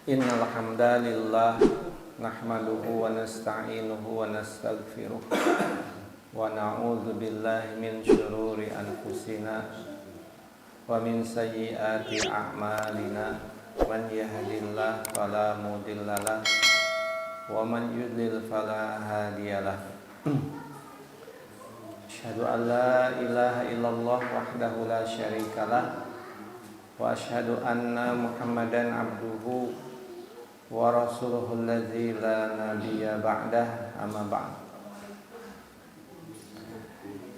Innal hamdalillah nahmaduhu wa nasta'inuhu wa nastaghfiruh wa na'udzu billahi min syururi anfusina wa min sayyiati a'malina man yahdihillahu fala mudhillalah wa man yudlil fala hadiyalah. Asyhadu an la ilaha illallah wahdahu la syarikalah wa asyhadu anna Muhammadan abduhu wa rasuluhul ladzi la nabiyya ba'dah, amma ba'd.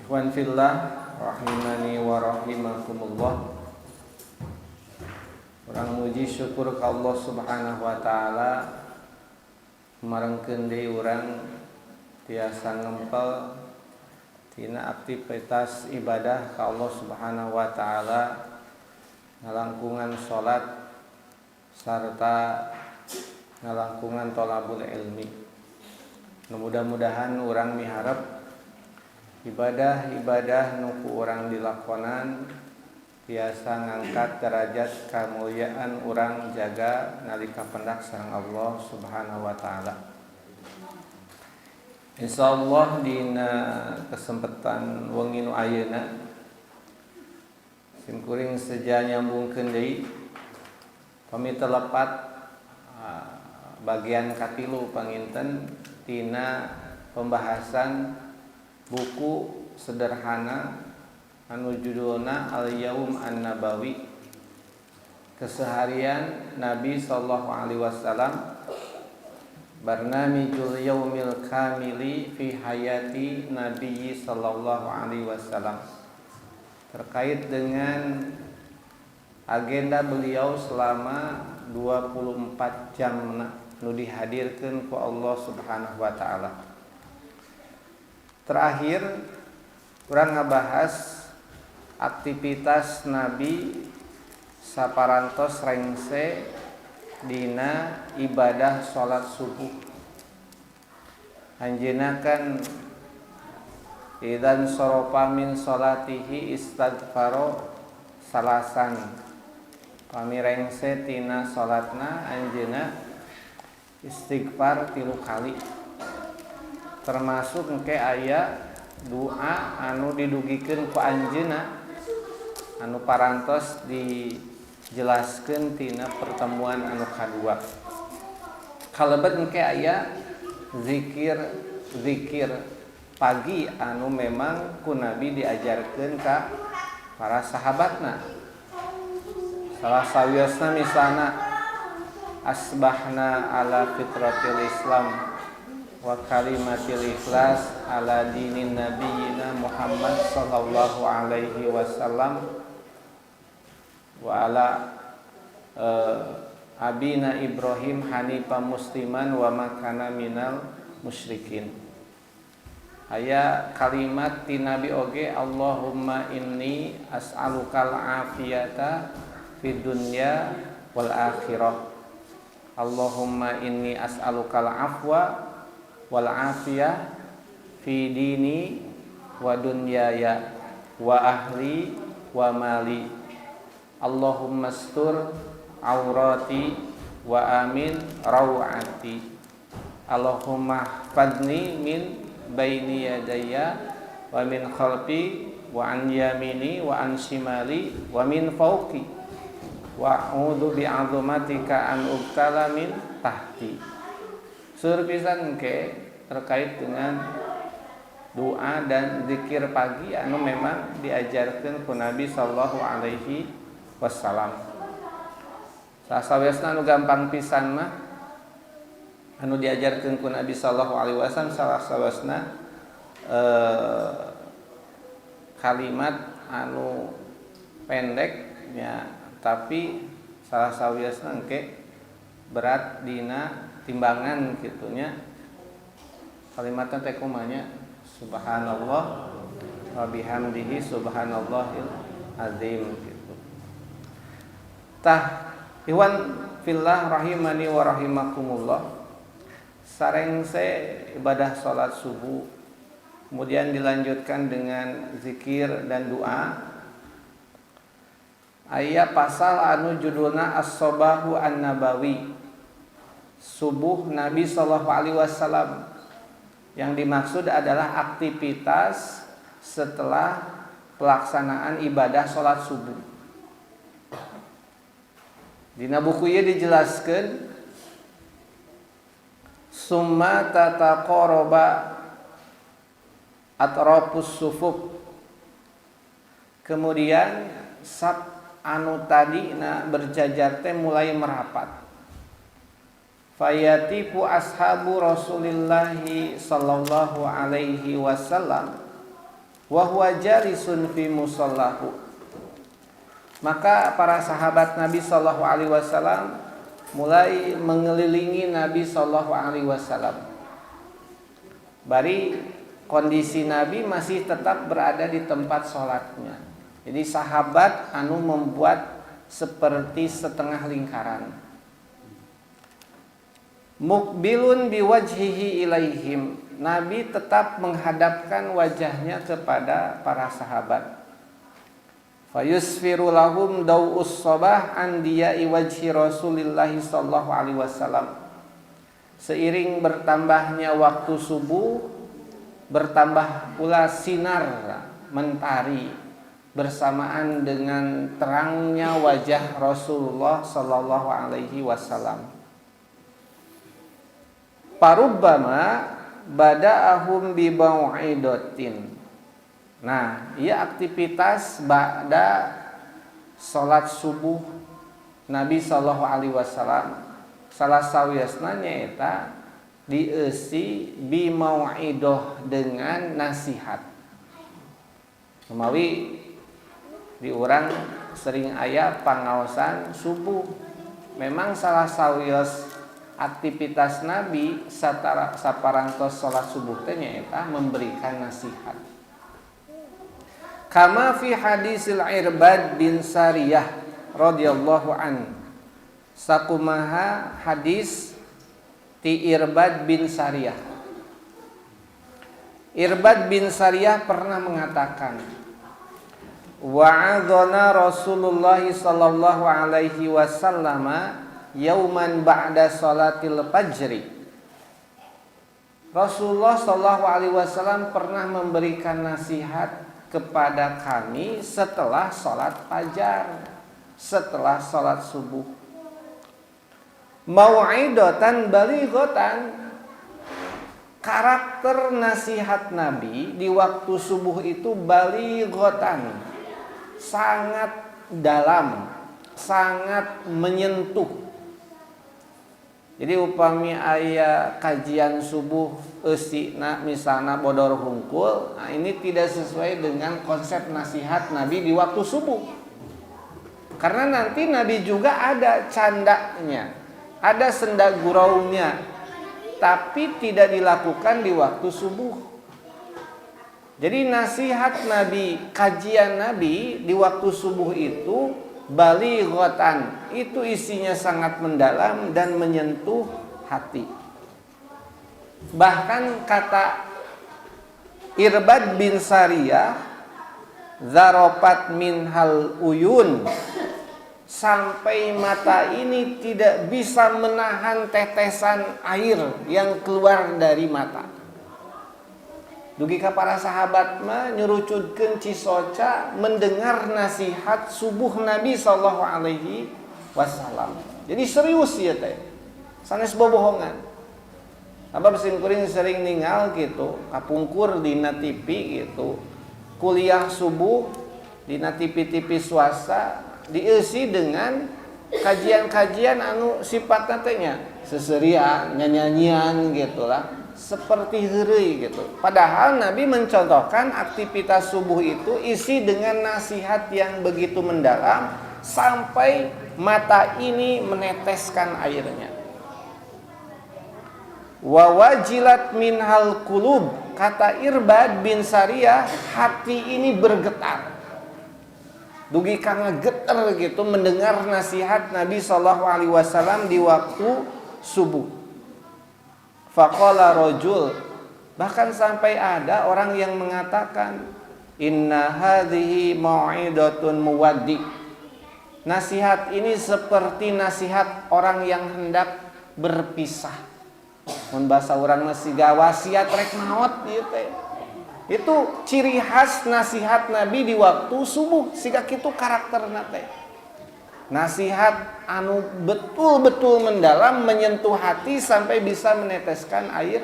Ikhwan fillah rahimani wa rahimakumullah. Urang muji syukur ka Allah Subhanahu wa taala marengkeun deui urang tiasa ngempel tina aktivitas ibadah ka Allah Subhanahu wa taala, ngalangkungan salat sarta ngalangkungan thalabul ilmi. Mudah-mudahan urang miharep ibadah-ibadah nu ku urang dilakonan tiasa ngangkat derajat kamulyaan urang jaga nalika pendak sareng Allah Subhanahu wa taala. Insyaallah dina kesempatan wengi nu ayeuna simkuring seja nyambungkeun deui pami telepat bagian katilu panginten tina pembahasan buku sederhana anu judulna Al-Yaum An-Nabawi, keseharian Nabi sallallahu alaihi wasallam, Barnamijul Yaumil Kamili fi hayati Nabi sallallahu alaihi wasallam, terkait dengan agenda beliau selama 24 jam nu dihadirkeun ku Allah Subhanahu wa taala. Terakhir urang ngabahas aktivitas Nabi saparantos rengse dina ibadah salat subuh. Anjeunna kan idzan sarafa min salatihi istaghfaro salasan. Pami rengse tina salatna anjeunna istighfar 3 kali. Termasuk engke aya doa anu didugikeun ku anjeunna anu parantos dijelaskeun tina pertemuan anu kadua. Kalebet engke aya zikir pagi anu memang ku Nabi diajarkeun ka para sahabatna. Salah sawiosna misalna asbahna ala fitratil Islam wa kalimatil ikhlas ala dinin nabiyina Muhammad sallallahu alaihi wasallam wa ala abina Ibrahim hanifa musliman wa makana minal musyrikin. Aya kalimat ti Nabi oge, Allahumma inni as'alukal afiyata fid dunya wal akhirah. Allahumma inni as'alukal afwa wal afiyah fi dini wa dunyaya wa ahli wa mali. Allahumma astur aurati wa amin rawati. Allahumma fadni min baini yadayya wa min khalfi wa an yamini wa an shimali wa min fawqi wa a'udzu bi'azumatika an ubtala min tahti. Sur pisan ke terkait dengan doa dan zikir pagi anu memang diajarkeun ku Nabi sallallahu alaihi wasallam. Sasaweusna anu gampang pisan mah anu diajarkeun ku Nabi sallallahu alaihi wasallam salah saweusna kalimat anu pendek nya, tapi salah sawiosna engke berat dina timbangan kitunya. Kalimatna teh kumanya subhanallah wa bihamdihi subhanallahil azim gitu. Tah iwan fillah rahimani wa rahimakumullah, sarengse ibadah salat subuh kemudian dilanjutkan dengan zikir dan doa. Aya pasal anu judulna As-Sobahu An-Nabawi, subuh Nabi Shallallahu Alaihi Wasallam. Yang dimaksud adalah aktivitas setelah pelaksanaan ibadah sholat subuh. Dina buku ieu dijelaskeun summa tataqaraba atrafus sufuf. Kemudian sab anu tadina berjajar teh mulai merapat. Fayatifu ashabu Rasulillahi sallallahu alaihi wasallam wa huwa jalisun fi musallahu. Maka para sahabat Nabi sallallahu alaihi wasallam mulai mengelilingi Nabi sallallahu alaihi wasallam. Bari kondisi Nabi masih tetap berada di tempat sholatnya. Jadi sahabat anu membuat seperti setengah lingkaran. Mukbilun biwajhihi ilaihim. Nabi tetap menghadapkan wajahnya kepada para sahabat. Fayusfiru lahum daw'us sabah an diya'i wajhi Rasulillahi sallallahu alaihi wasallam. Seiring bertambahnya waktu subuh, bertambah pula sinar mentari bersamaan dengan terangnya wajah Rasulullah sallallahu alaihi wasallam. Parubbama bada'ahum bi bau'idatin. Nah, ieu aktivitas ba'da salat subuh Nabi sallallahu alaihi wasallam salah sawiasna nyaeta dieusi bi mau'idah dengan nasihat. Umawi di urang sering aya pangaosan subuh. Memang salah sawios aktivitas Nabi saparantos salat subuh teh nyaeta memberikan nasihat. Kama fi hadisil Irbad bin Sariyah radhiyallahu an. Sakumaha hadis ti Irbad bin Sariyah. Irbad bin Sariyah pernah mengatakan, wa'adhana Rasulullah sallallahu alaihi wasallam yauman ba'da salatil fajri. Rasulullah sallallahu alaihi wasallam pernah memberikan nasihat kepada kami setelah salat fajar, setelah salat subuh. Mau'idatan balighatan. Karakter nasihat Nabi di waktu subuh itu balighatan, sangat dalam, sangat menyentuh. Jadi upami aya kajian subuh eusina misalna bodor hungkul, nah ini tidak sesuai dengan konsep nasihat Nabi di waktu subuh. Karena nanti Nabi juga ada candanya, ada senda guraunya, tapi tidak dilakukan di waktu subuh. Jadi nasihat Nabi, kajian Nabi di waktu subuh itu balighatan, itu isinya sangat mendalam dan menyentuh hati. Bahkan kata Irbad bin Sariyah, zarafat minhal uyun, sampai mata ini tidak bisa menahan tetesan air yang keluar dari mata. Dugi ka para sahabat mah nyurucudkeun cisoca mendengar nasihat subuh Nabi sallallahu alaihi wasallam. Jadi serius ieu teh. Sanes bobohongan. Abah beusin kuring sering ningal gitu, kapungkur dina TV gitu. Kuliah subuh dina TV-TV swasta dieusi dengan kajian-kajian anu sifatna teh nya seserian, nyanyian gitulah. Seperti heureuy gitu. Padahal Nabi mencontohkan aktivitas subuh itu isi dengan nasihat yang begitu mendalam sampai mata ini meneteskan airnya. Wa wajilat minhal qulub, kata Irbad bin Sariyah, hati ini bergetar. Dugi kana geter gitu mendengar nasihat Nabi sallallahu alaihi wasallam di waktu subuh. Faqala rajul, bahkan sampai ada orang yang mengatakan, inna hadhihi mau'idatun muwaddi. Nasihat ini seperti nasihat orang yang hendak berpisah. Mun basa urang mah siga wasiat rek maot ieu teh. Itu ciri khas nasihat Nabi di waktu subuh, siga kitu karakterna teh. Nasihat anu betul-betul mendalam, menyentuh hati sampai bisa meneteskan air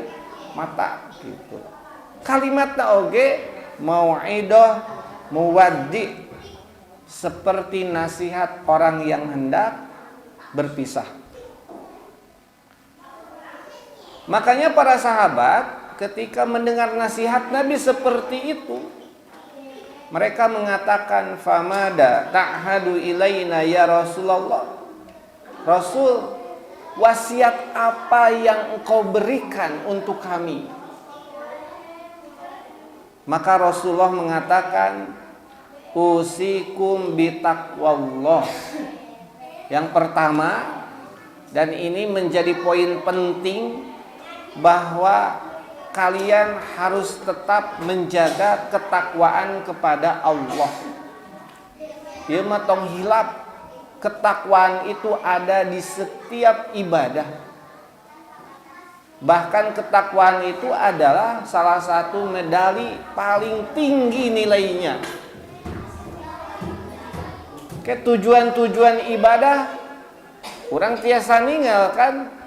mata gitu. Kalimatna oge mau'idah muwaddi, seperti nasihat orang yang hendak berpisah. Makanya para sahabat ketika mendengar nasihat Nabi seperti itu, mereka mengatakan, famada ta'hadu ilaina ya Rasulullah. Rasul, wasiat apa yang engkau berikan untuk kami? Maka Rasulullah mengatakan, usikum bitaqwallah. Yang pertama, dan ini menjadi poin penting, bahwa kalian harus tetap menjaga ketakwaan kepada Allah. Ieu mah tong hilap. Ketakwaan itu ada di setiap ibadah. Bahkan ketakwaan itu adalah salah satu medali paling tinggi nilainya. Ke tujuan-tujuan ibadah urang tiasa ninggalkan.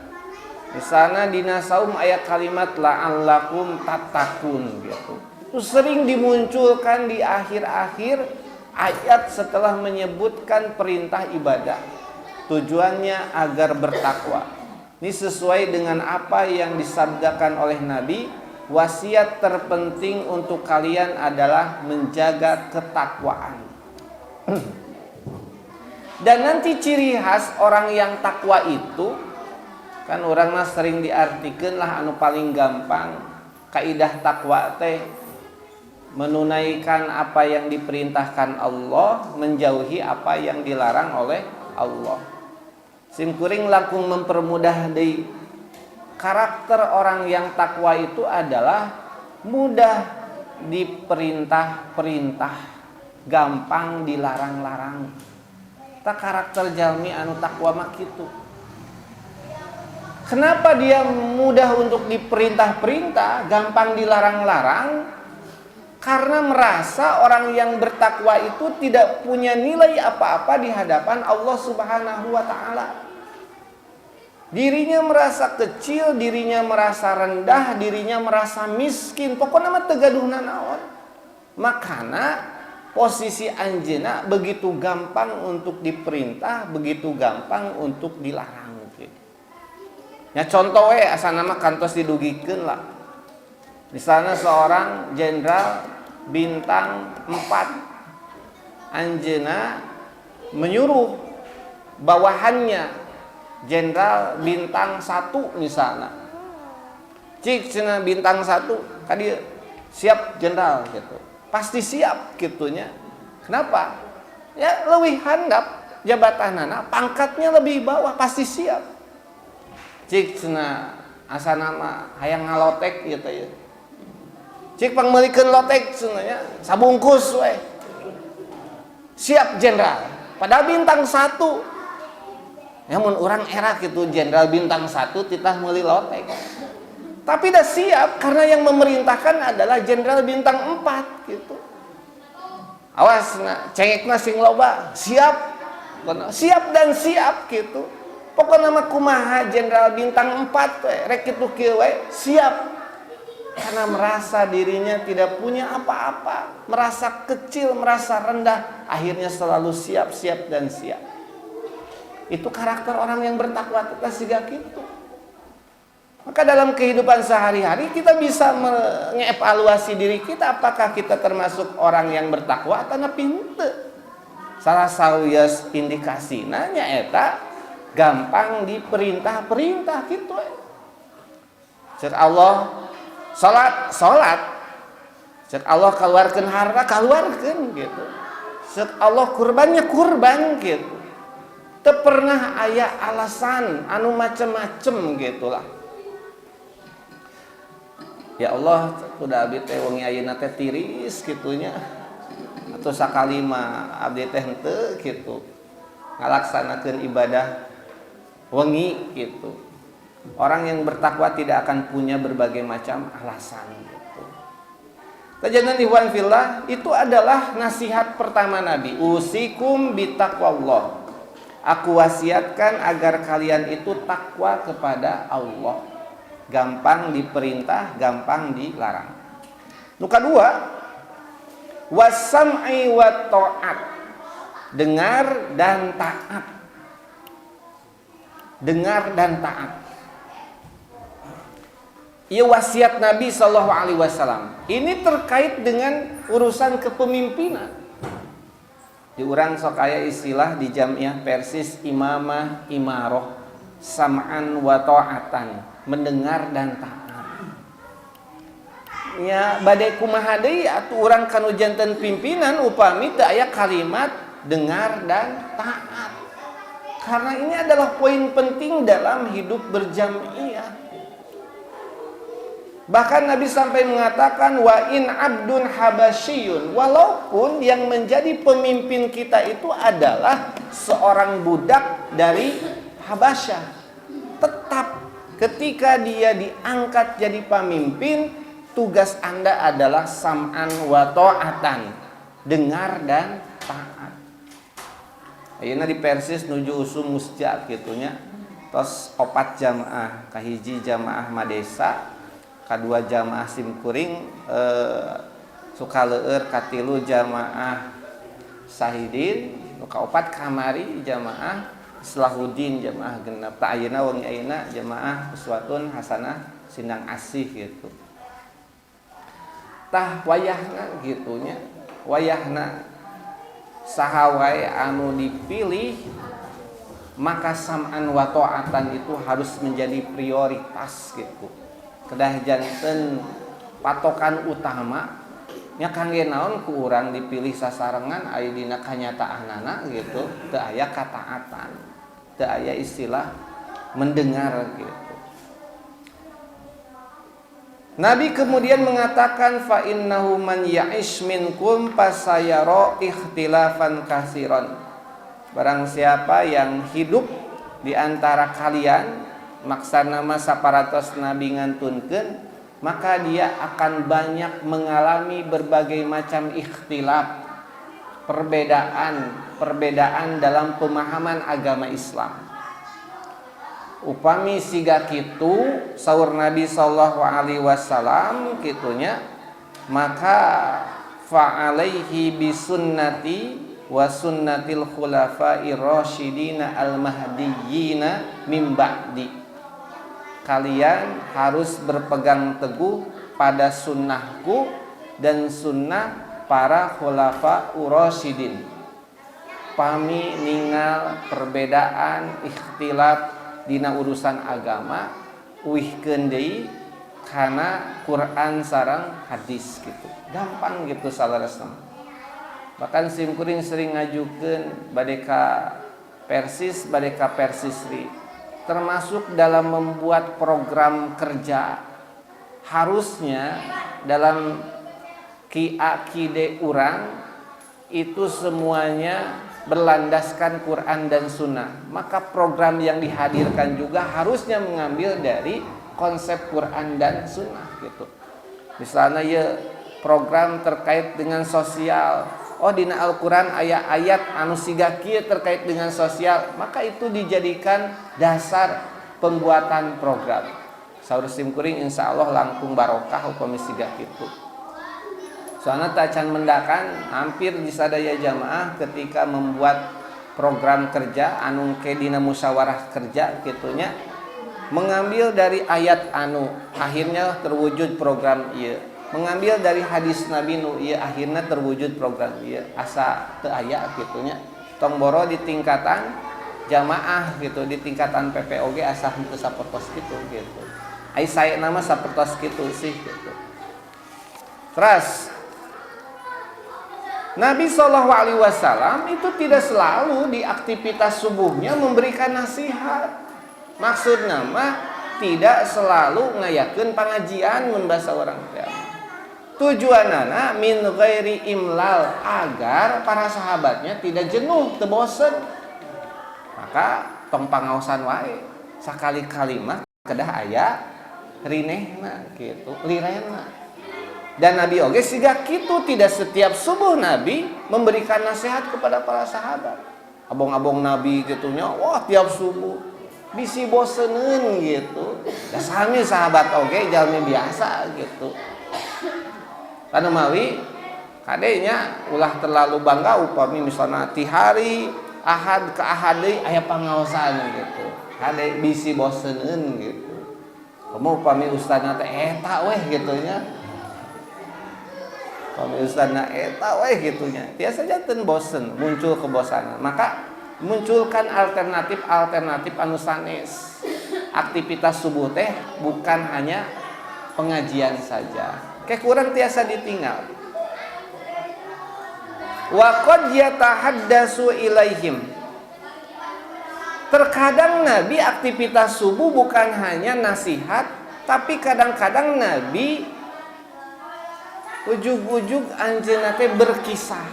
Di sana dina saum ayat kalimat la'allakum tattaqun gitu. Itu sering dimunculkan di akhir-akhir ayat setelah menyebutkan perintah ibadah. Tujuannya agar bertakwa. Ini sesuai dengan apa yang disabdakan oleh Nabi, wasiat terpenting untuk kalian adalah menjaga ketakwaan. Dan nanti ciri khas orang yang takwa itu, kan orang mah sering diartikeun lah anu paling gampang, kaidah takwa teh menunaikan apa yang diperintahkan Allah, menjauhi apa yang dilarang oleh Allah. Simkuring langkung mempermudah deui. Karakter orang yang takwa itu adalah mudah diperintah-perintah, gampang dilarang-larang. Ta karakter jalmi anu takwa mah kitu. Kenapa dia mudah untuk diperintah-perintah, gampang dilarang-larang? Karena merasa orang yang bertakwa itu tidak punya nilai apa-apa di hadapan Allah Subhanahu wa Ta'ala. Dirinya merasa kecil, dirinya merasa rendah, dirinya merasa miskin. Pokoknya mah teu gaduhna naon. Makana posisi anjeunna begitu gampang untuk diperintah, begitu gampang untuk dilarang. Ya contoh asa nama kantos didugikeun lah. Di sana seorang jenderal bintang 4. Anjeunna menyuruh bawahannya jenderal bintang 1 misalnya. Cik cenah bintang 1 ka dieu siap jenderal gitu. Pasti siap gitunya. Kenapa? Ya leuwih handap jabatanana, pangkatnya lebih bawah, pasti siap. Cik cenah asa nama hayang ngalotek gitu ya. Cik pangmeulikeun lotek cenah nya sabungkus we. Siap jenderal. Padahal bintang 1. Ya mun urang era kitu jenderal bintang 1 titah meuli lotek. Tapi dah siap karena yang memerintahkan adalah jenderal bintang 4 gitu. Awas cengekna sing loba, siap. Siap dan siap gitu. Pokoknya mah kumaha jenderal bintang 4 we, rek kitu kieu we, siap. Karena merasa dirinya tidak punya apa-apa, merasa kecil, merasa rendah, akhirnya selalu siap dan siap. Itu karakter orang yang bertakwa kita siga kitu. Maka dalam kehidupan sehari-hari kita bisa mengevaluasi diri kita, apakah kita termasuk orang yang bertakwa atau henteu. Salah sawias indikasina nya eta gampang diperintah-perintah gitu. Cek Allah salat. Cek Allah keluarkan harta, keluarkan gitu. Cek Allah kurbannya kurban gitu. Teu pernah aya alasan anu macem-macem gitulah. Ya Allah, kuda abdi teh wengi ayeuna teh tiris kitunya. Atau sakali mah abdi teh henteu gitu. Ngalaksanakeun ibadah wengi gitu. Orang yang bertakwa tidak akan punya berbagai macam alasan gitu. Tajanan ikhwan fillah, itu adalah nasihat pertama Nabi. Usikum bitaqwallah. Aku wasiatkan agar kalian itu takwa kepada Allah. Gampang diperintah, gampang dilarang. Nu kedua, wasam'i wa ta'at. Dengar dan taat. Dengar dan taat. Ia wasiat Nabi SAW. Ini terkait dengan urusan kepemimpinan. Di urang sok aya istilah di jamiah persis imamah imaroh, sam'an wa ta'atan, mendengar dan taat. Ya badai kumaha deui atuh urang kanu janten pimpinan upami teu aya kalimat dengar dan taat. Karena ini adalah poin penting dalam hidup berjamiah. Bahkan Nabi sampai mengatakan wa in abdun habasyiyun, walaupun yang menjadi pemimpin kita itu adalah seorang budak dari Habasyah, tetap ketika dia diangkat jadi pemimpin, tugas Anda adalah sam'an wa ta'atan, dengar dan taat. Ayeuna di Persis nuju usum musja kitunya, tos 4 jamaah, kahiji jamaah Madesa, kadua jamaah simkuring, sukaleueur katilu jamaah Sahidin, nu kaopat kamari jamaah Islahuddin jamaah genep. Ta ayeuna wengi ayeuna jamaah Uswatun Hasanah Sindang Asih gitu. Tah wayahna gitunya, wayahna saha wae anu dipilih, maka sam'an wa ta'atan itu harus menjadi prioritas gitu. Kedah janten patokan utama nya kangge naon ku urang dipilih sasarengan aya dina kanyataanana gitu, teu aya kataatan, teu aya istilah mendengar gitu. Nabi kemudian mengatakan fa innahu man ya'ish minkum fasayara ikhtilafan katsiran. Barang siapa yang hidup di antara kalian, maksana masa paratos Nabi ngantunkeun, maka dia akan banyak mengalami berbagai macam ikhtilaf, perbedaan dalam pemahaman agama Islam. Upami siga kitu saur Nabi sallallahu alaihi wasallam kitunya, maka fa'alaihi bisunnati wa sunnatil khulafa'ir rasyidina al-mahdiyina min ba'di. Kalian harus berpegang teguh pada sunnahku dan sunnah para khulafa urasyidin. Pami ningal perbedaan ikhtilaf dina urusan agama uihkeun deui kana Quran sareng hadis gitu. Gampang gitu salaresna. Bahkan simkuring sering ngajukeun bade ka Persis, bade ka Persisri. Termasuk dalam membuat program kerja, harusnya dalam kiakide urang itu semuanya berlandaskan Quran dan Sunnah. Maka program yang dihadirkan juga harusnya mengambil dari konsep Quran dan Sunnah gitu. Misalnya ya program terkait dengan sosial, oh dina Al-Quran ayat-ayat anu siga kieu terkait dengan sosial, maka itu dijadikan dasar pembuatan program. Saur simkuring insyaallah langkung barokah upami siga kitu. Soalnya tacan mendakan hampir di sadaya jamaah ketika membuat program kerja anu ke dina musyawarah kerja kitunya, mengambil dari ayat anu akhirnya terwujud program ieu, mengambil dari hadis Nabi nu ieu akhirnya terwujud program ieu, asa teu aya kitunya. Tong boro di tingkatan jamaah gitu, di tingkatan PPOG asa henteu sapertos kitu gitu. Ai sae nama sapertos kitu sih gitu. Terus Nabi SAW itu tidak selalu di aktivitas subuhnya memberikan nasihat. Maksud nama tidak selalu ngayakeun pengajian mun basa urang teh. Tujuanana min ghairi imlal, agar para sahabatnya tidak jenuh, teu bosen. Maka tong pangaosan wae sakali kalimat kedah aya rinehna gitu, lirena. Dan Nabi oge siga kitu, tidak setiap subuh Nabi memberikan nasihat kepada para sahabat. Abong-abong Nabi gitunya, wah tiap subuh bisi boseneun gitu. Da sami sahabat oge jalmi biasa gitu. Kana mawi kadenya ulah terlalu bangga upami misalna ti hari Ahad ke Ahad deui aya pangaosan gitu. Kade bisi boseneun gitu. Kamu upami ustadna teh eta weh gitu nya. Upami ustadna eta weh gitu nya. Tiasa janten bosen, muncul kebosanan. Maka munculkan alternatif anu sanes. Aktivitas subuh teh bukan hanya pengajian saja. Kayak kurang tiasa ditinggal. Wa qad yatahaddatsu ilaihim. Terkadang Nabi aktivitas subuh bukan hanya nasihat, tapi kadang-kadang Nabi ujug-ujug anjeunna teh berkisah.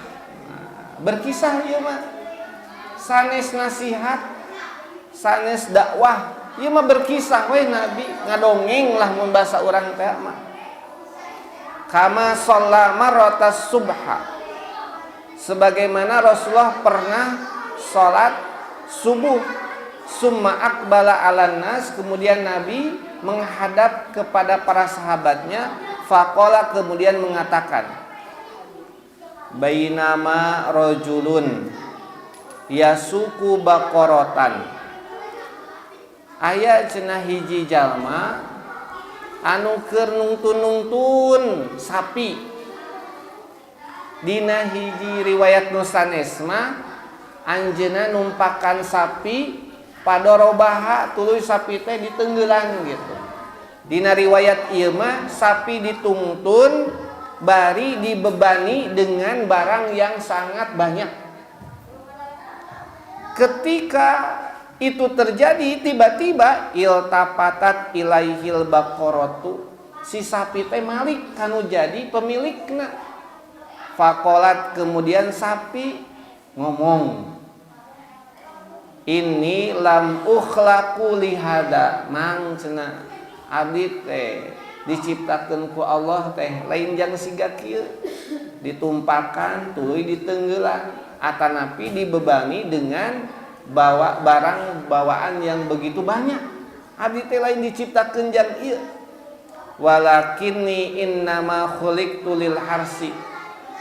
Berkisah ieu mah sanes nasihat, sanes dakwah, ieu mah berkisah we Nabi, ngadongeng lah mun basa urang teh mah. Kama shalla marratas subha. Sebagaimana Rasulullah pernah sholat subuh, summa aqbala 'alan nas, kemudian Nabi menghadap kepada para sahabatnya, faqala, kemudian mengatakan, bainama rajulun yasuku baqaratan, aya cenah hiji jalma anu keur nungtun-nungtun sapi. Dina hiji riwayat nu sanes mah anjeunna numpakan sapi padorobaha, tuluy sapi teh diteunggelan gitu. Dina riwayat ieu mah sapi ditungtun bari dibebani dengan barang yang sangat banyak. Ketika itu terjadi, tiba-tiba iltapatat ilaihil baqaratu, si sapi teh malik kanu jadi pemilikna. Fakolat, kemudian sapi ngomong, ini lam ukhlaqu lihada, mang cenah abdi teh diciptakeun ku Allah teh lain jang siga kieu, ditumpakan tuluy diteunggelan atanapi dibebani dengan bawa barang bawaan yang begitu banyak. Abdi teh lain diciptakeun jang ieu. Walakinni innama khuliqtu lil harsi,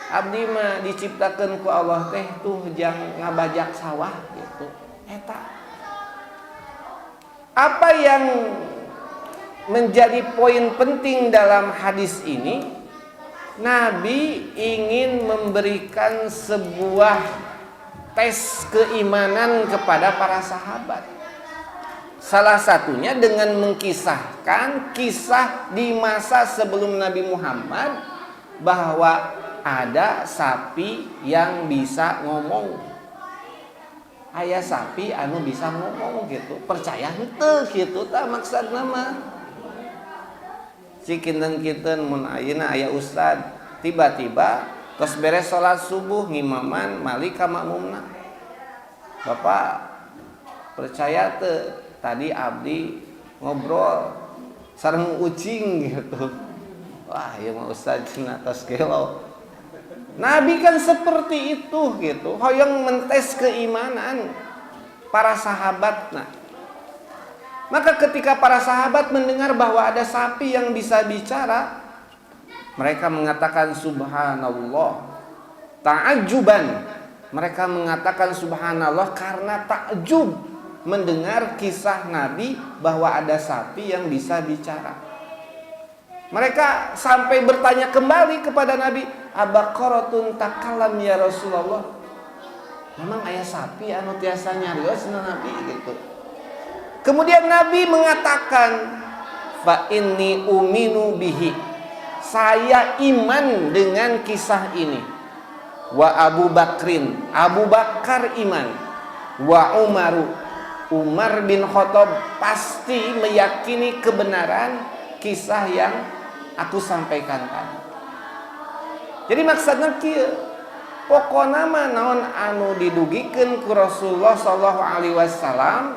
abdi mah diciptakeun ku Allah teh tuh jang ngabajak sawah gitu. Eta apa yang menjadi poin penting dalam hadis ini? Nabi ingin memberikan sebuah tes keimanan kepada para sahabat. Salah satunya dengan mengkisahkan kisah di masa sebelum Nabi Muhammad, bahwa ada sapi yang bisa ngomong. Aya sapi anu bisa ngomong gitu. Percaya henteu gitu tah maksudna mah. Cikinten-kinten mun ayeuna aya ustad tiba-tiba tos beres salat subuh ngimaman mali ka makmumna. Bapak percaya teu tadi abdi ngobrol sareng ucing gitu. Wah, ieu mah ustad cenah tos gelo. Nabi kan seperti itu gitu, hoyong mentes keimanan para sahabat. Nah, maka ketika para sahabat mendengar bahwa ada sapi yang bisa bicara, mereka mengatakan subhanallah, ta'ajjuban. Mereka mengatakan subhanallah karena takjub mendengar kisah Nabi bahwa ada sapi yang bisa bicara. Mereka sampai bertanya kembali kepada Nabi, abaqaratun takallam ya Rasulullah, memang aya sapi anu tiasa nyarios Nabi gitu. Kemudian Nabi mengatakan, fa inni uminu bihi, saya iman dengan kisah ini. Wa Abu Bakrin, Abu Bakar iman. Wa Umaru, Umar bin Khattab pasti meyakini kebenaran kisah yang aku sampaikan tadi. Jadi maksudnya kieu, pokona mah naon anu didugikeun ku Rasulullah sallallahu alaihi wasallam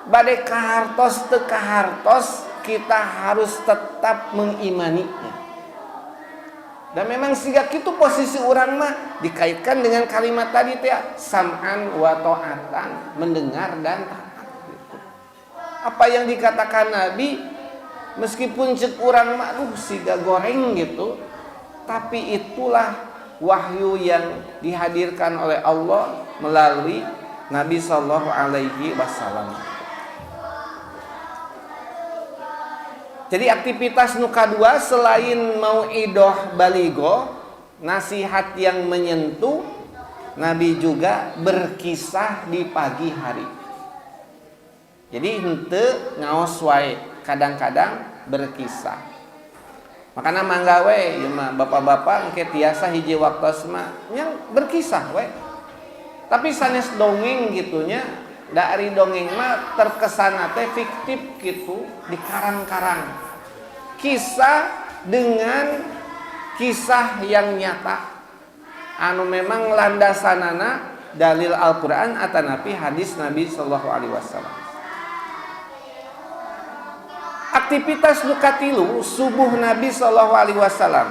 bade kahartos teu kahartos kita harus tetap mengimaninya. Dan memang siga kitu posisi orang mah dikaitkan dengan kalimat tadi teh sam'an wa ta'atan, mendengar dan taat gitu. Apa yang dikatakan Nabi meskipun cek urang mah siga goreng gitu, tapi itulah wahyu yang dihadirkan oleh Allah melalui Nabi sallallahu alaihi wasallam. Jadi aktivitas nu kadua selain mau'idoh baligo, nasihat yang menyentuh, Nabi juga berkisah di pagi hari. Jadi henteu ngaos wae, kadang-kadang berkisah. Makana mangga we ieu mah bapak-bapak engke tiasa hiji waktos mah yang berkisah we. Tapi sanes dongeng gitunya, dari dongeng mah terkesan teh fiktif gitu, dikarang-karang. Kisah dengan kisah yang nyata. Anu memang landasanana dalil Al-Qur'an atanapi hadis Nabi sallallahu alaihi wasallam. Aktivitas nukatilu subuh Nabi sallallahu alaihi wasallam.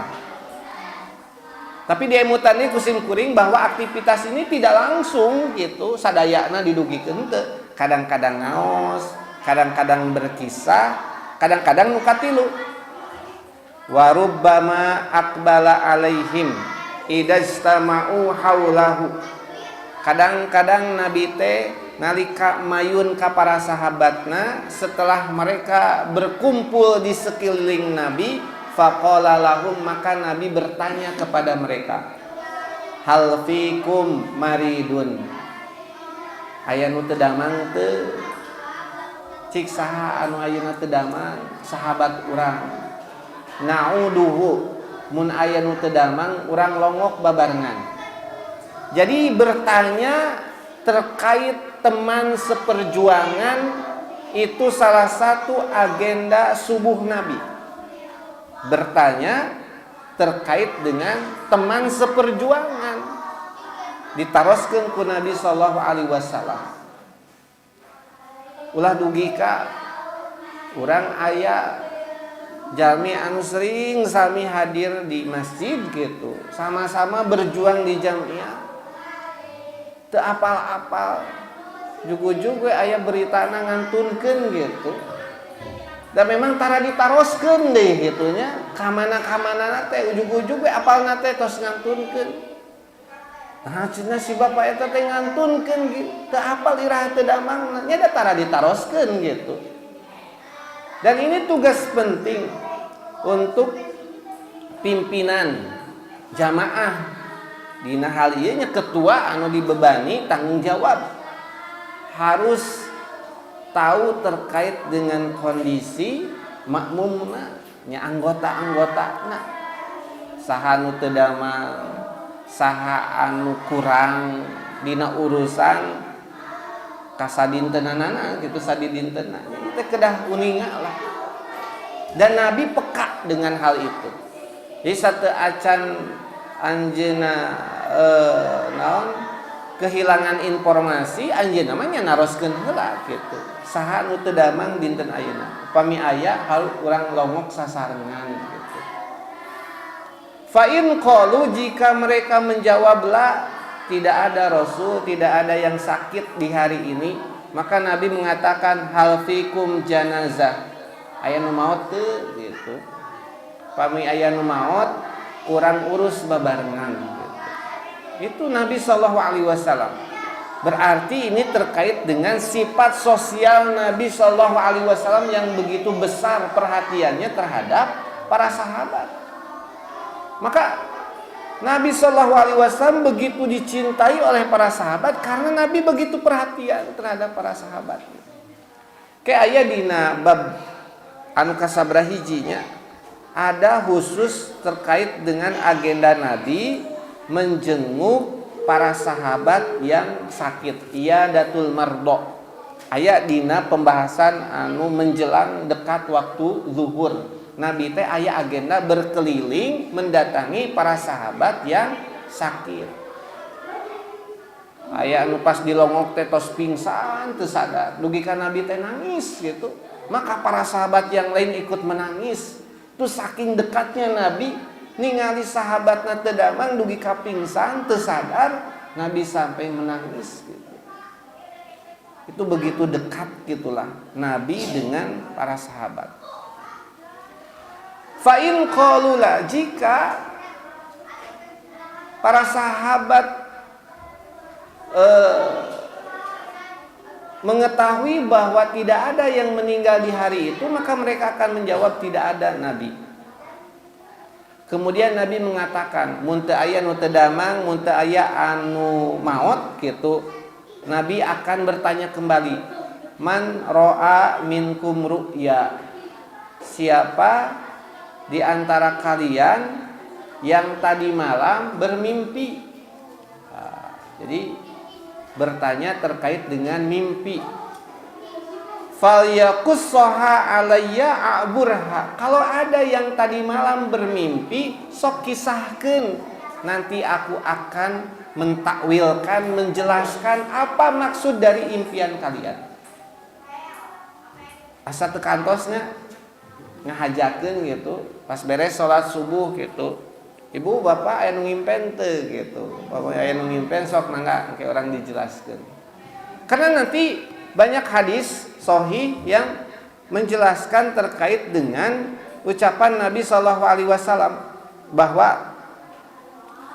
Tapi di emutannya kusim kuring bahwa aktivitas ini tidak langsung gitu sadayana didugikeun teu. Kadang-kadang ngaos, kadang-kadang berkisah, kadang-kadang nukatilu. Wa rubbama aqbala alaihim idastama'u haulahu. Kadang-kadang Nabi teh nalika mayun ka para sahabatna setelah mereka berkumpul di sekeliling Nabi, faqala lahum, maka Nabi bertanya kepada mereka, hal fikum maridun, aya nu teu damang teu? Cik saha anu ayeuna teu damang? Sahabat urang. Na'uduhu, mun aya nu teu damang urang longok babarengan. Jadi bertanya terkait teman seperjuangan itu salah satu agenda subuh Nabi. Bertanya terkait dengan teman seperjuangan ditaroskeun ku Nabi sallallahu alaihi wasallam. Ulah dugi ka urang aya jalmi anu sering sami hadir di masjid gitu, sama-sama berjuang di jamiah. Teu apal-apal jugu-jugu aya beritana ngantunkeun gitu. Dan memang tara ditaroskeun deh gitunya, kamana-kamana teh ujug-ujug we apalna teh tos ngantunkeun. Nah, cenah si bapak eta teh ngantunkeun gitu, teu apal iraha teu damangna, nya da tara ditaroskeun gitu. Dan ini tugas penting untuk pimpinan jamaah dina hal ieu nya ketua anu dibebani tanggung jawab harus tahu terkait dengan kondisi makmumna nya anggota-anggotana, saha anu teu damang, saha anu kurang dina urusan kasadintenanana gitu, sadidintenna itu kedah uninga lah. Dan Nabi peka dengan hal itu. Jadi satu acan anjeuna naon kehilangan informasi, anjeunna mah nya naroskeun heula gitu. Saha nu teu damang dinten ayeuna. Upami aya hal urang longok sasarengan gitu. Fa in qalu, jika mereka menjawab la, tidak ada rasul, tidak ada yang sakit di hari ini, maka Nabi mengatakan hal fikum janazah, aya nu maot teu gitu. Pami aya nu maot urang urus babarengan gitu. Itu Nabi sallallahu alaihi wasallam. Berarti ini terkait dengan sifat sosial Nabi sallallahu alaihi wasallam yang begitu besar perhatiannya terhadap para sahabat. Maka Nabi sallallahu alaihi wasallam begitu dicintai oleh para sahabat karena Nabi begitu perhatian terhadap para sahabat. Kayak aya dina bab anu kasabrah hijinya ada khusus terkait dengan agenda Nabi menjenguk para sahabat yang sakit, iyadatul mardo. Aya dina pembahasan anu menjelang dekat waktu zuhur. Nabi teh aya agenda berkeliling mendatangi para sahabat yang sakit. aya anu pas dilongok teh tos pingsan teu sadar dugi ka Nabi teh nangis gitu. Maka para sahabat yang lain ikut menangis. Tuh saking dekatnya Nabi ningali sahabatna teu damang dugi ka pingsan teu sadar, Nabi sampai menangis gitu. Itu begitu dekat gitulah Nabi dengan para sahabat. Fa in qalula, jika para sahabat mengetahui bahwa tidak ada yang meninggal di hari itu, maka mereka akan menjawab tidak ada Nabi. Kemudian Nabi mengatakan mun teu aya nu teu damang, mun teu aya anu maot gitu, Nabi akan bertanya kembali, man ro'a minkum ru'ya, siapa di antara kalian yang tadi malam bermimpi. Jadi bertanya terkait dengan mimpi. Falyakussaha alayya a'burha. Kalau ada yang tadi malam bermimpi, sok kisahkeun, nanti aku akan mentakwilkan, menjelaskan apa maksud dari impian kalian. Asa teu kantosna ngahajakeun gitu, pas beres salat subuh gitu. Ibu bapak aya nu ngimpen teu gitu. Bapak aya nu ngimpen sok mangga ke orang dijelaskeun. Karena nanti banyak hadis sahih yang menjelaskan terkait dengan ucapan Nabi sallallahu alaihi wasallam bahwa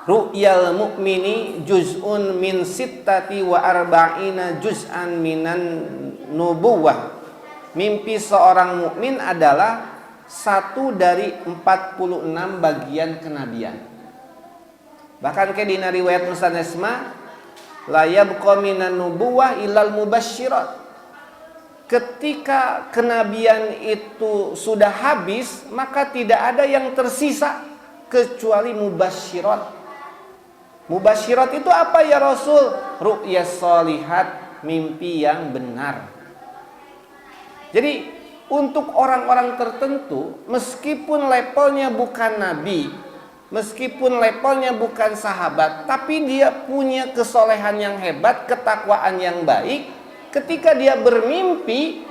ru'yal mu'mini juz'un min sittati wa arba'ina juz'an minan nubuwah. Mimpi seorang mukmin adalah 1 dari 46 bagian kenabian. Bahkan ke dina riwayat musanesma la yabqa minan nubuwah ilal mubasysyirat. Ketika kenabian itu sudah habis, maka tidak ada yang tersisa kecuali mubasysyirat. Mubasysyirat itu apa ya Rasul? Ru'yas shalihat, mimpi yang benar. Jadi untuk orang-orang tertentu, meskipun levelnya bukan nabi, meskipun levelnya bukan sahabat, tapi dia punya kesolehan yang hebat, ketakwaan yang baik, ketika dia bermimpi,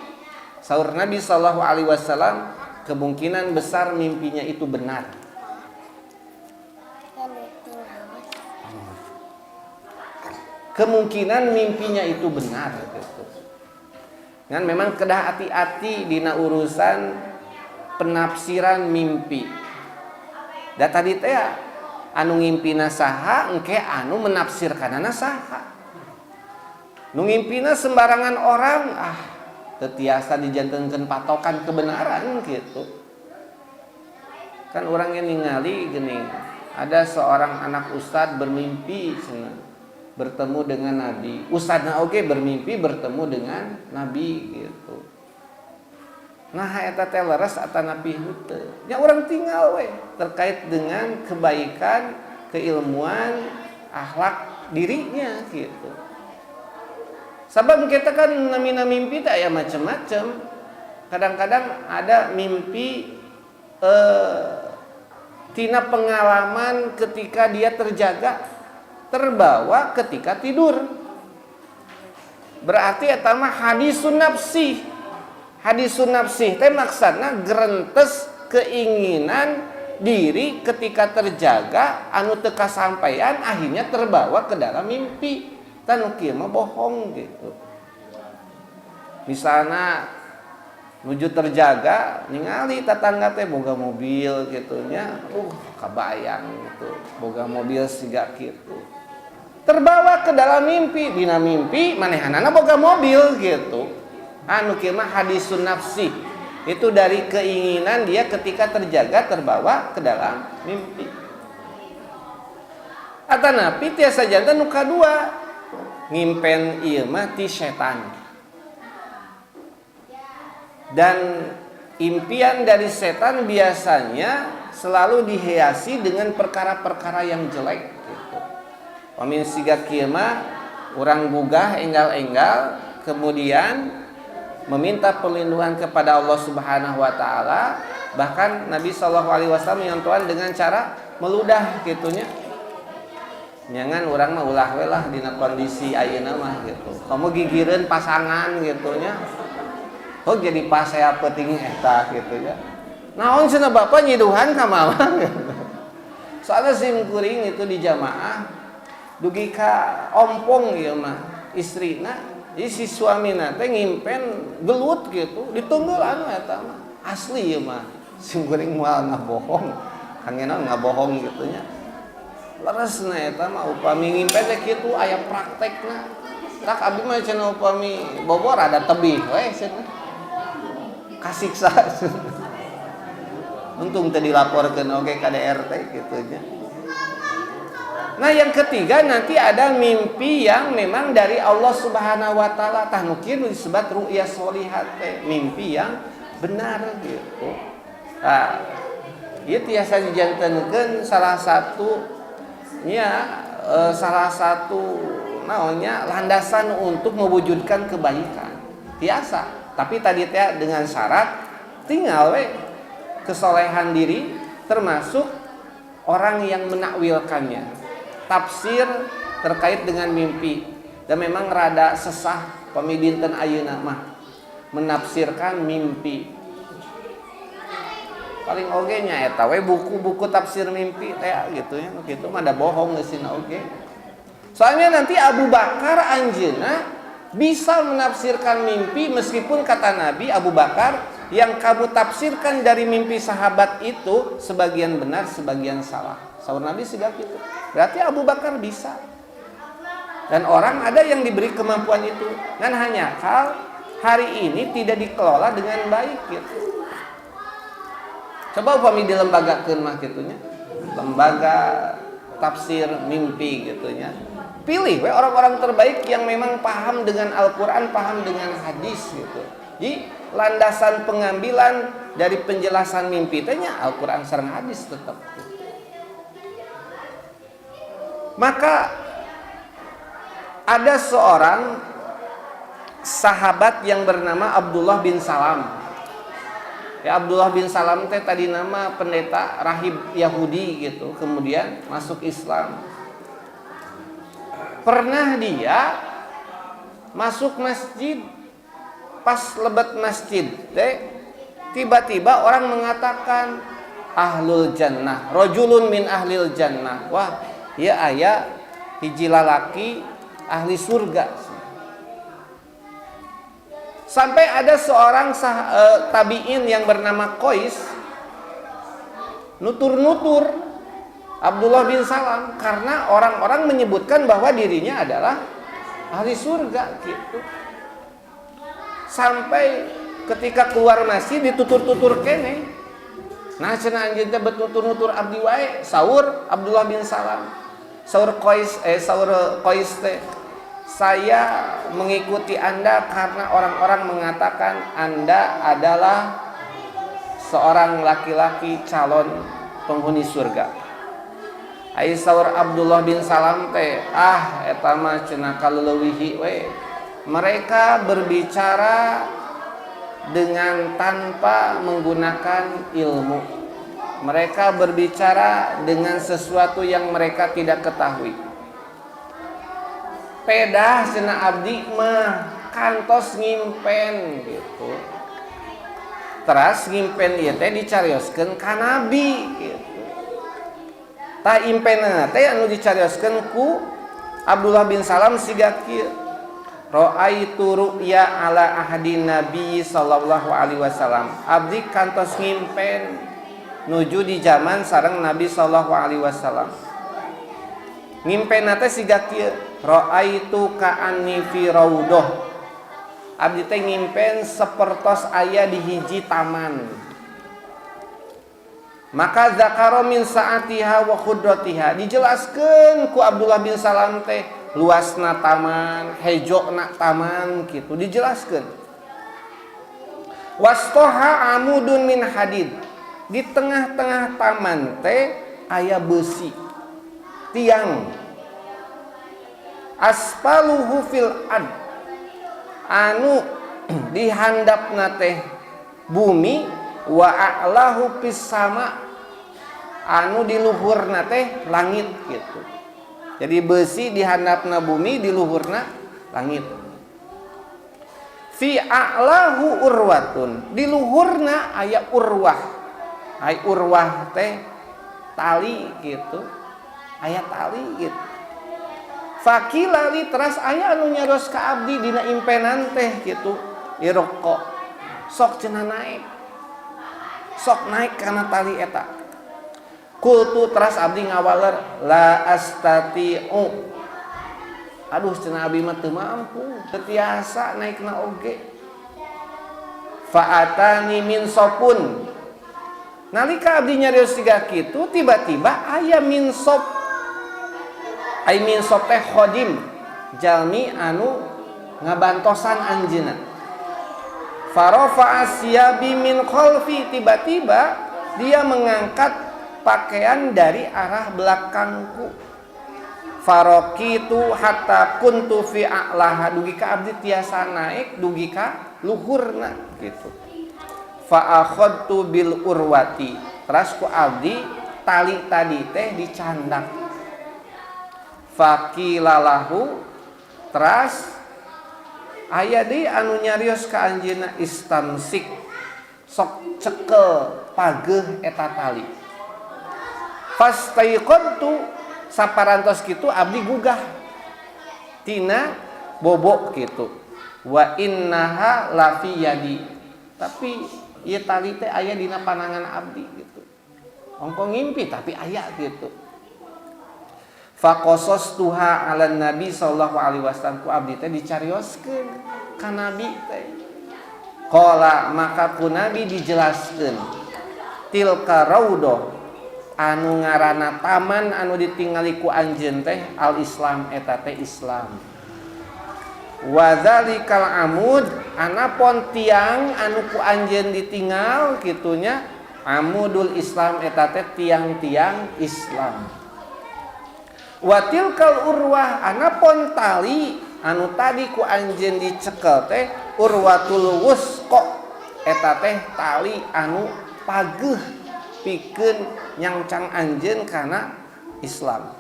sahur Nabi sallallahu alaihi wasallam, kemungkinan besar mimpinya itu benar. Kemungkinan mimpinya itu benar gitu. Dan memang kedah hati-hati dina urusan penafsiran mimpi. Da tadi teh anu ngimpina saha engke anu menafsirkanana saha. Nu ngimpina sembarangan orang teu tiasa dijantenkeun patokan kebenaran gitu. Kan urang yang ningali geuning, ada seorang anak ustad bermimpi cenah bertemu dengan Nabi. Ustadna oge bermimpi bertemu dengan Nabi gitu. Nah eta teh leres atanapi henteu. Nya urang tinggal we terkait dengan kebaikan, keilmuan, akhlak dirinya gitu. Sabab kita kan namina mimpi teh aya macam-macam. Kadang-kadang ada mimpi tina pengalaman ketika dia terjaga, terbawa ketika tidur. Berarti eta mah hadisun nafsi. Hadisun nafsi teh maksudna gerentes keinginan diri ketika terjaga anu teu kasampaian akhirnya terbawa ke dalam mimpi. Tanu kieu mah bohong gitu. Misalna nuju terjaga ningali tetangga teh boga mobil gitu nya, kabayang gitu. Boga mobil siga kitu. Terbawa ke dalam mimpi, dina mimpi manehanana boga mobil gitu. Anu kieu mah hadisun nafsi. Itu dari keinginan dia ketika terjaga terbawa ke dalam mimpi. Atanapi tiasa janten nu kadua, ngimpen ieu mah ti setan. Dan impian dari setan biasanya selalu dihiasi dengan perkara-perkara yang jelek gitu. Pamin siga kieu mah urang gugah enggal-enggal kemudian meminta perlindungan kepada Allah Subhanahu wa taala, bahkan Nabi sallallahu alaihi wasallam menyontohan dengan cara meludah gitunya. Nyangan orang mah ulah we lah dina kondisi ayeuna mah gitu. Kamu gigireun pasangan gitu nya. Oh jadi pas saya penting eta gitu ya. Naon cenah bapak nyiduhan ka mama gitu. Soalnya simkuring itu di jamaah dugi ka ompong ieu mah istrina. Jadi si suamina teh ngimpen gelut gitu, ditunggulan eta mah. Asli ieu mah. Simkuring moal ngabohong. Kangena ngabohong gitu nya. Leresna eta mah upami ngimpen teh kitu aya praktekna. Tak abdi mah cenah upami bobor ada tebih we cenah. Kasiksa. Untung teh dilaporkeun oge ka DRT kitu nya. Nah, yang ketiga nanti ada mimpi yang memang dari Allah Subhanahu wa taala, tah nu kieu disebut ru'ya sholihat teh, mimpi yang benar gitu. Nah, ieu tiasa dijantenkeun salah satu naonnya landasan untuk mewujudkan kebaikan. Biasa, tapi tadi teh dengan syarat tinggal we kesolehan diri termasuk orang yang menakwilkannya. Tafsir terkait dengan mimpi dan memang rada sesah pamidinten ayeuna mah menafsirkan mimpi. Paling oge nya eta we buku-buku tafsir mimpi teh gitu ya, kitu mah da bohong geusina oge. Soalnya nanti Abu Bakar anjeunna bisa menafsirkan mimpi meskipun kata Nabi Abu Bakar yang kamu tafsirkan dari mimpi sahabat itu sebagian benar, sebagian salah. Saur Nabi sudah gitu. Berarti Abu Bakar bisa. Dan orang ada yang diberi kemampuan itu. Dan hanya hari ini tidak dikelola dengan baik gitu. Coba upami dilembagakeun mah gitunya. Lembaga tafsir mimpi gitunya. Pilih we orang-orang terbaik yang memang paham dengan Al-Qur'an, paham dengan hadis gitu. Jadi landasan pengambilan dari penjelasan mimpi tanya Al-Qur'an sareng hadis tetap. Maka ada seorang sahabat yang bernama Abdullah bin Salam. Ya, Abdullah bin Salam teh tadi nama pendeta rahib Yahudi gitu, kemudian masuk Islam. Pernah dia masuk masjid, pas lebet masjid teh tiba-tiba orang mengatakan ahlul jannah, rajulun min ahlil jannah. Wah, ya aya hiji lalaki ahli surga. Sampai ada seorang tabi'in yang bernama Qais nutur-nutur Abdullah bin Salam karena orang-orang menyebutkan bahwa dirinya adalah ahli surga gitu. Sampai ketika keluar masjid ditutur-tutur kene. Nah cenah anjeun teh betutur-nutur abdi wae saur Abdullah bin Salam. Saur Qais teh, saya mengikuti Anda karena orang-orang mengatakan Anda adalah seorang laki-laki calon penghuni surga. Ai saur Abdullah bin Salam teh, eta mah cenah kaleuwih we. Mereka berbicara dengan tanpa menggunakan ilmu. Mereka berbicara dengan sesuatu yang mereka tidak ketahui. Pedah cenah abdi mah kantos ngimpen gitu. Teras ngimpen ieu teh dicarioskeun ka Nabi gitu. Ta impenna teh anu dicarioskeun ku Abdullah bin Salam siga kieu. Ra'aitu ru'ya ala ahadin Nabi sallallahu alaihi wasallam. Abdi kantos ngimpen nuju di zaman sareng Nabi sallallahu alaihi wasallam. Ngimpenna teh siga kieu, ra'aitu ka'anni fi raudhah. Abdi teh ngimpen sapertos aya di hiji taman. Maka zakaro min sa'atiha wa khudratiha. Dijelaskeun ku Abdullah bin Salam teh luasna taman, hejona taman gitu dijelaskeun. Wastoha amudun min hadid. Di tengah-tengah taman teh aya besi tiang. Aspaluhu fil ad. Anu dihandapna teh bumi wa a'lahu fis sama. Anu di luhurna teh langit gitu. Jadi besi di handapna bumi, di luhurna langit. Fi a'lahu urwatun, di luhurna aya urwah. Ai urwah teh tali gitu. Aya tali gitu. Fakilali teras aya anu nyaros ka abdi dina impenan teh gitu. Iroko. Sok cenah naik. Sok naik kana tali eta. Kultu teras abdi ngawaler la astati'u. Aduh cenah abdi mah teu mampu, teu tiasa naikna oge. Fa'atani min sopun. Nalika abdi nyarios siga kitu tiba-tiba aya min sop. Ai min sop teh khodim, jalmi anu ngabantosan anjeunna. Farafa asyabi min khalfi, tiba-tiba dia mengangkat pakaian dari arah belakangku. Farokitu hatta kuntu fi a'laha, dugi ka abdi tiasa naik dugi ka luhurna gitu. Fa akhadtu bil urwati, teras ku abdi tali tadi teh dicandak. Faqilalahu, teras aya deui anu nyarios ka anjeunna istamsik, sok cekel pageuh eta tali. Fastaiqantu, saparantos kitu abdi gugah tina bobok kitu. Wa innaha lafi yadi, tapi ieu tali teh aya dina panangan abdi gitu. Ongko ngimpi tapi aya gitu. Faqasastuha 'alan nabi sallallahu alaihi wasallam, ku abdi teh dicarioskeun ka nabi teh. Qala, maka ku nabi dijelaskeun, tilka raudhah, anu ngaranna taman anu ditingali ku anjeun teh al Islam, eta teh Islam. Wa dzalikal amud, anapun tiang anu ku anjeun ditinggal kitunya amudul Islam, eta teh tiang-tiang Islam. Wa tilkal urwah, anapun tali anu tadi ku anjeun dicekel teh urwatul wusqa, eta teh tali anu pageuh pikeun nyangcang anjeun kana Islam.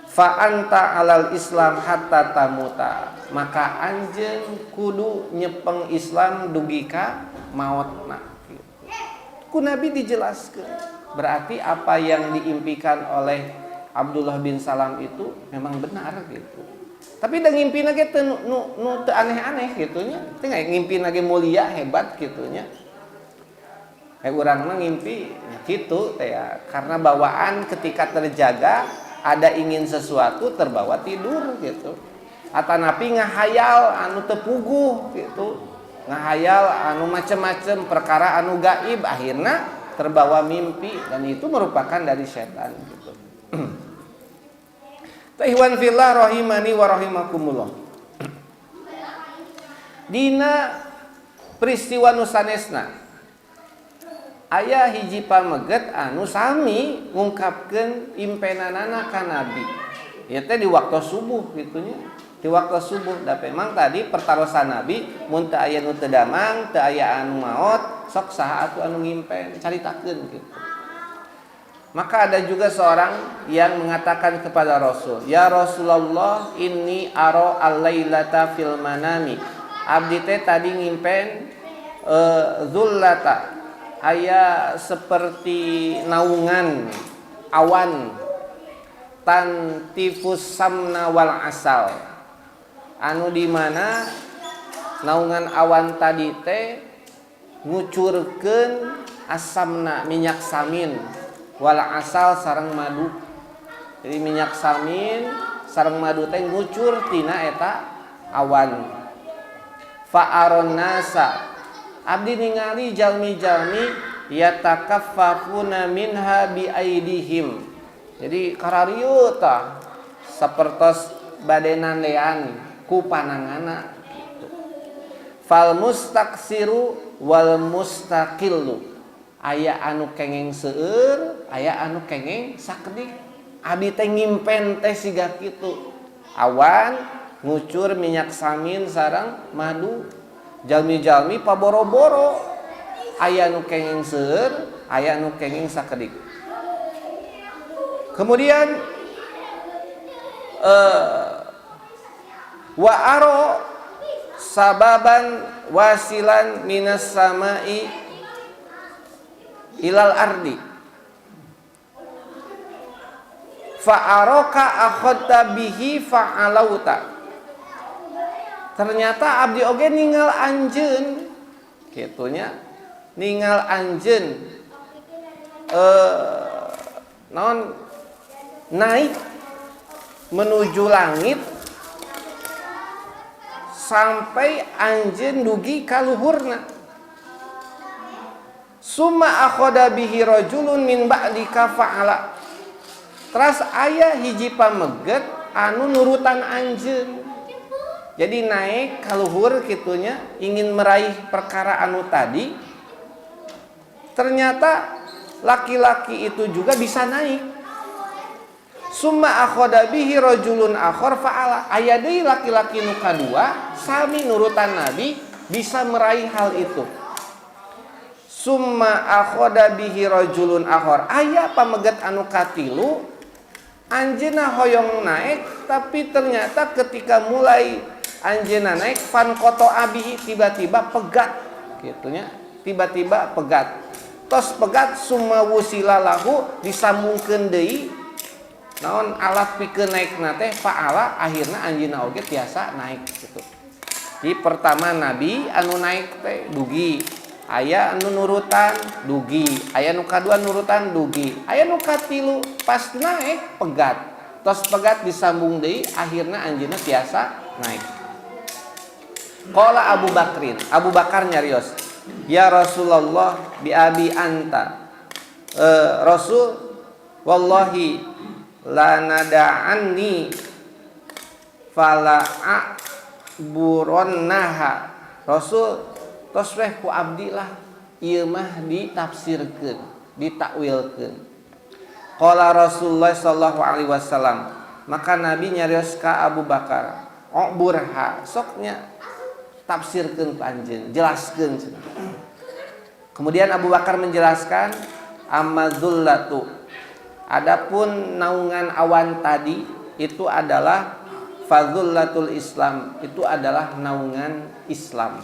Fa anta alal Islam hatta tamuta, maka anjeun kudu nyepeng Islam dugi ka maotna. Ku Nabi dijelaskeun. Berarti apa yang diimpikan oleh Abdullah bin Salam itu memang benar gitu. Tapi da ngimpina ge teu nu teu aneh-aneh gitunya. Teu ngimpina ge mulia hebat gitunya. Urang mah ngimpi gitu teh ya, karena bawaan ketika terjaga ada ingin sesuatu terbawa tidur gitu. Atanapi ngahayal anu teu puguh gitu. Ngahayal anu macem-macem perkara anu gaib, akhirna terbawa mimpi, dan itu merupakan dari setan gitu. Tahwan fillah rahimani wa rahimakumullah. Dina peristiwa nu sanesna aya hiji pameget anu sami ngungkapkeun impenanana ka Nabi. Ieu teh di waktu subuh gitunya. Di waktu subuh da memang tadi pertarosan Nabi mun teu aya nu teu damang, teu aya anu maot, sok saha atuh anu ngimpen, caritakeun gitu. Maka ada juga seorang yang mengatakan kepada Rasul, "Ya Rasulullah, inni ara al-lailata fil manami." Abdi teh tadi ngimpen zullata, aya seperti naungan awan tantifus samna wal asal, anu di mana naungan awan tadi teh ngucurkeun asamna minyak samin, wal asal sareng madu. Jadi minyak samin sareng madu teh ngucur tina eta awan. Fa aron nasa, abdi ningali jalmi-jalmi yatakaffafuna minha bi aidihim. Jadi kararieu tah sapertos bade nandean ku pananganna gitu. Fal mustaqsiru wal mustaqillu, aya anu kengeng seueur, aya anu kengeng sakedik. Abdi teh ngimpen teh siga kitu. Awan ngucur minyak samin sareng madu. Jalmi-jalmi paboro-boro, aya anu kengeng seueur, aya anu kengeng sakedik. Kemudian wa aro sababan wasilan minas samai ilal ardi fa'aroka akhadta bihi fa'alauta. Ternyata abdi oge ninggal anjeun kitunya, ninggal anjeun naon naik menuju langit sampai anjeun dugi ka luhurna. Summa akhoda bihi rajulun min ba'dika fa'ala. Terus aya hiji pameget anu nurutan anjeun. Jadi naik ka luhur kitunya ingin meraih perkara anu tadi. Ternyata laki-laki itu juga bisa naik. Summa akhoda bihi rajulun akhar fa'ala. Aya deui laki-laki nu kadua sami nurutan Nabi bisa meraih hal itu. Summa akhoda bihi rajulun akhar. Aya pameget anu katilu anjeunna hoyong naik, tapi ternyata ketika mulai anjeunna naik fan koto abihi tiba-tiba pegat gitunya, tiba-tiba pegat. Tos pegat summa wusila lahu disambungkeun deui naon alat pikeun naikna teh fa'ala akhirna anjeunna oge tiasa naik gitu. Di pertama Nabi anu naik teh dugi, aya anu nurutan dugi, aya nu kadua nurutan dugi, aya nu katilu pas naik pegat. Tos pegat disambung deui akhirna anjeunna tiasa naik. Qala Abu Bakrin, Abu Bakar nyarios, ya Rasulullah bi abi anta. Rasul wallahi la nada'anni fala a'buronnaha. Rasul tos weh ku abdi lah ieu mah ditafsirkeun, ditakwilkeun. Qala Rasulullah sallallahu alaihi wasallam, maka Nabi nyarios ka Abu Bakar, "Uburha, soknya tafsirkeun ka anjeun, jelaskeun." Kemudian Abu Bakar menjelaskan, "Amma dzullatu." Adapun naungan awan tadi itu adalah fadzullatul Islam, itu adalah naungan Islam.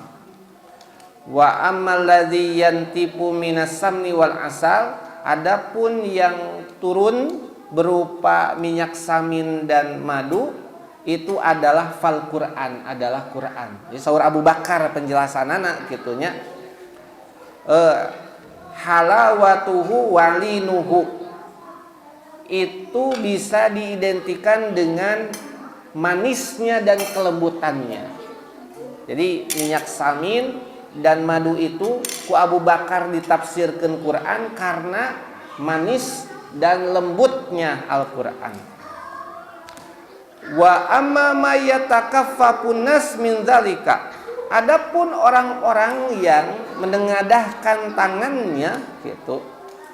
Wa ammal ladzi yantipu minas samni wal asal, adapun yang turun berupa minyak samin dan madu itu adalah fal Quran, adalah Quran. Jadi saur Abu Bakar penjelasanana kitunya, halawatuhu walinuhu, itu bisa diidentikan dengan manisnya dan kelembutannya. Jadi minyak samin dan madu itu ku Abu Bakar ditafsirkan Quran karena manis dan lembutnya Al-Quran. Wa amma may yatakaffafun nas min dzalika, adapun orang-orang yang menengadahkan tangannya gitu,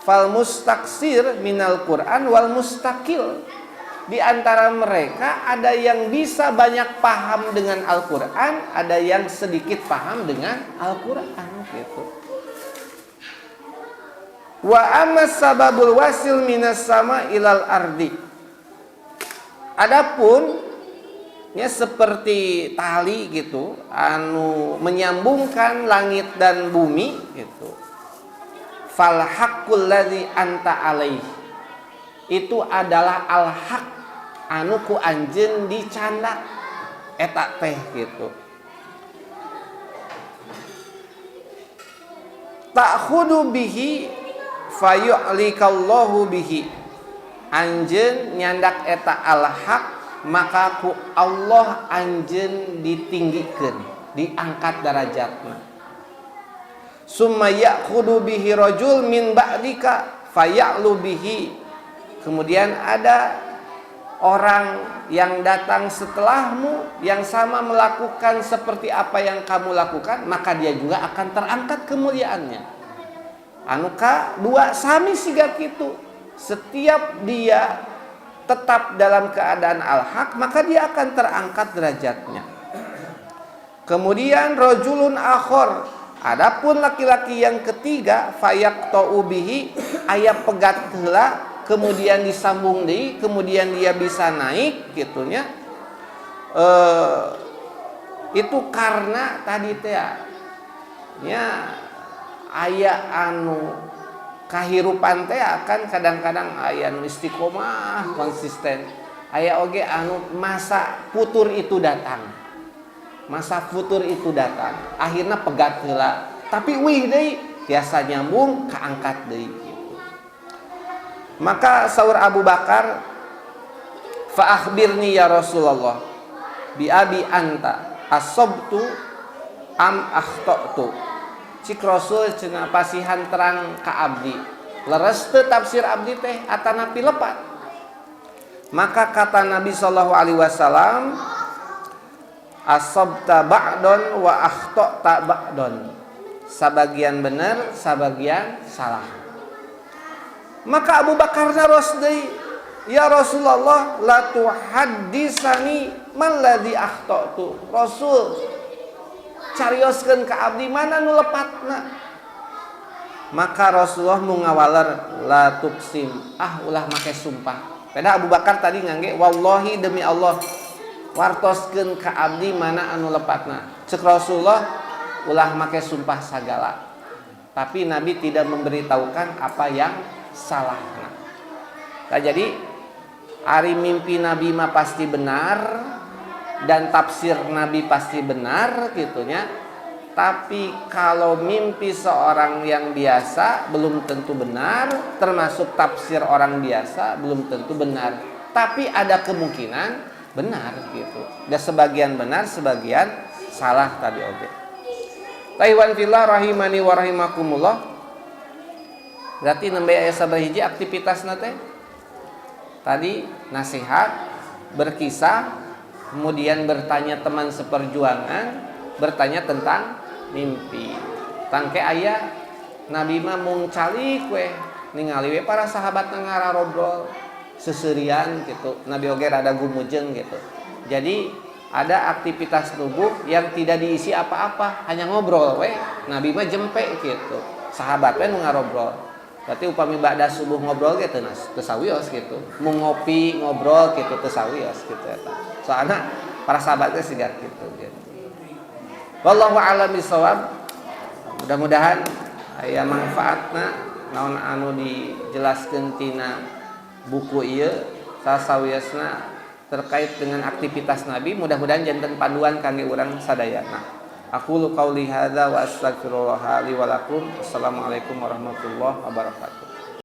fal mustaksir minal Quran wal mustakil, di antara mereka ada yang bisa banyak paham dengan Al-Quran, ada yang sedikit paham dengan Al-Quran gitu. Wa amma sababul wasil minas sama ilal ardi, adapun ya seperti tali gitu anu menyambungkan langit dan bumi gitu, fal haqqul ladzi anta alaih, itu adalah al haq anu ku anjeun dicanda eta teh gitu. Ta'khudu bihi fayu'likallahu bihi, anjeun nyandak eta al haq maka ku Allah anjeun ditinggikeun, diangkat derajatna. Summa ya'khudu bihi rajul min ba'dika faya'lu bihi, kemudian ada orang yang datang setelahmu yang sama melakukan seperti apa yang kamu lakukan, maka dia juga akan terangkat kemuliaannya. Anuka dua sami siga kitu, setiap dia tetap dalam keadaan al-haq maka dia akan terangkat derajatnya. Kemudian rajulun akhor, adapun laki-laki yang ketiga, fayaqta'u bihi, aya pegat heula kemudian disambung deui, kemudian dia bisa naik gitunya. Itu karena tadi teh nya aya anu kahirupan teh akan kadang-kadang aya nu istiqomah konsisten, aya oge anu masa futur itu datang. Masa futur itu datang, akhirnya pegat heula, tapi wih deui tiasa nyambung kaangkat deui gitu. Maka saur Abu Bakar, fa akhbirni ya Rasulullah bi abi anta asobtu am akhtatu. Cik Rasul cenah pasihan terang ka abdi, leres teu tafsir abdi teh atanapi lepat. Maka kata Nabi sallallahu alaihi wasallam, asabta ba'don wa akhtata ba'don. Sabagian benar, sabagian salah. Maka Abu Bakar naros deui, ya Rasulullah la tuhaddisani man ladzi akhtatu. Rasul carioskeun ka abdi mana nu lepatna. Maka Rasulullah nu ngawaler la tuqsim, ulah make sumpah. Beda Abu Bakar tadi ngangge wallahi demi Allah wartoskeun ka abdi mana anu lepatna. Cek Rasulullah ulah make sumpah sagala. Tapi Nabi tidak memberitahukan apa yang salahna. Nah, jadi ari mimpi Nabi mah pasti benar dan tafsir Nabi pasti benar gitunya. Tapi kalau mimpi seorang yang biasa belum tentu benar, termasuk tafsir orang biasa belum tentu benar. Tapi ada kemungkinan benar gitu. Dan sebagian benar, sebagian salah tadi oge. Taiwan fillah rahimani wa rahimakumullah. Berarti nembe aya sabaraha aktivitasna teh? Tadi nasihat, berkisah, kemudian bertanya teman seperjuangan, bertanya tentang mimpi. Tangke aya Nabi mah mung calik we ningali we para sahabat ngararobrol seserian gitu. Nabi oge rada gumujeng gitu. Jadi ada aktivitas tubuh yang tidak diisi apa-apa, hanya ngobrol we. Nabi mah jempe gitu. Sahabat we nu ngarobrol. Berarti upami ba'da subuh ngobrol gitu teu sawios gitu. Mau ngopi ngobrol gitu teu sawios gitu eta. Soalna para sahabatnya siga gitu. Wallahu a'lam bishawab. Mudah-mudahan aya manfaatna naon anu dijelaskeun tina buku ieu sasawiosna terkait dengan aktivitas Nabi. Mudah-mudahan janten panduan kangge urang sadayana. Aqulu qauli hadza wa astaghfirullah li wa lakum. Assalamualaikum warahmatullahi wabarakatuh.